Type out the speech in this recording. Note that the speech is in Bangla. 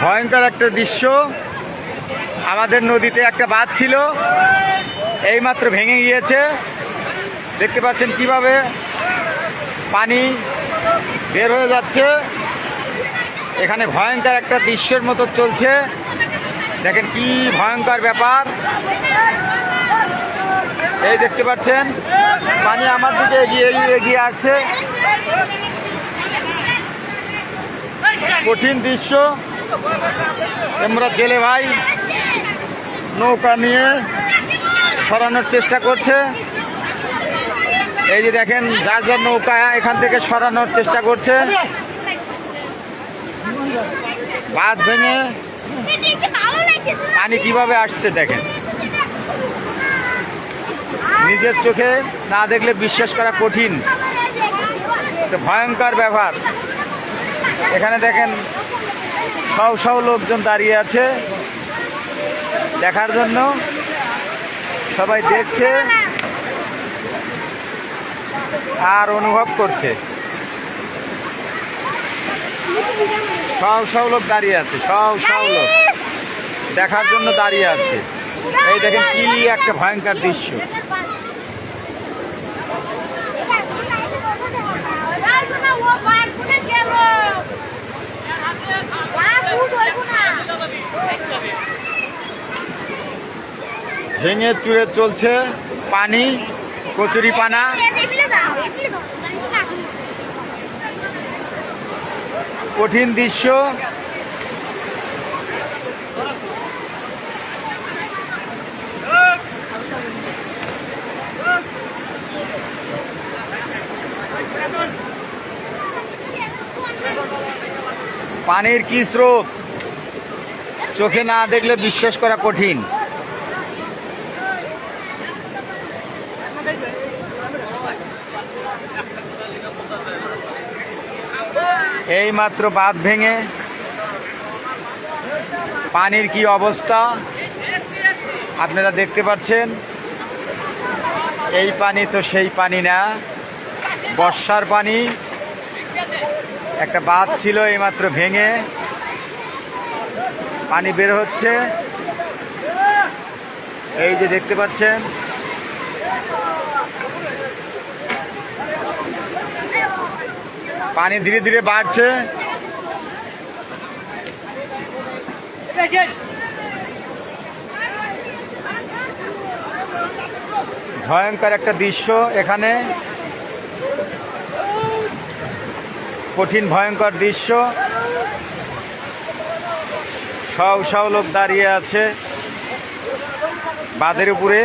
ভয়ঙ্কর একটা দৃশ্য। আমাদের নদীতে একটা বাঁধ ছিল, এইমাত্র ভেঙে গিয়েছে। দেখতে পাচ্ছেন কিভাবে পানি বের হয়ে যাচ্ছে। এখানে ভয়ঙ্কর একটা দৃশ্যের মতো চলছে। দেখেন কি ভয়ঙ্কর ব্যাপার। এই দেখতে পাচ্ছেন পানি আমার দিকে এগিয়ে আসছে। কঠিন দৃশ্য। আমরা জেলে ভাই নৌকা নিয়ে সরানোর চেষ্টা করছে। এই যে দেখেন যার যার নৌকা এখান থেকে সরানোর চেষ্টা করছে। বাঁধ ভেঙে পানি কিভাবে আসছে দেখেন। নিজের চোখে না দেখলে বিশ্বাস করা কঠিন। একটা ভয়ঙ্কর ব্যাপার। এখানে দেখেন শও শও লোকজন দাঁড়িয়ে আছে দেখার জন্য। সবাই দেখছে আর অনুভব করছে। শও শও লোক দাঁড়িয়ে আছে, শও শও লোক দেখার জন্য দাঁড়িয়ে আছে। এই দেখেন কি একটা ভয়ঙ্কর দৃশ্য। ভেঙে চুরে চলছে পানি, কচুরি পানা। কঠিন দৃশ্য। পানির কি স্রোত, চোখে না দেখলে বিশ্বাস করা কঠিন। এই মাত্র বাঁধ ভেঙে পানির কি অবস্থা আপনারা দেখতে পাচ্ছেন। এই পানি তো সেই পানি না, বর্ষার পানি। একটা বাঁধ ছিল এইমাত্র ভেঙে পানি বের হচ্ছে। এই যে দেখতে পাচ্ছেন পানি ধীরে ধীরে বাড়ছে। ভয়ঙ্কর একটা দৃশ্য এখানে, কঠিন ভয়ঙ্কর দৃশ্য। শও শও লোক দাঁড়িয়ে আছে বাঁধের উপরে।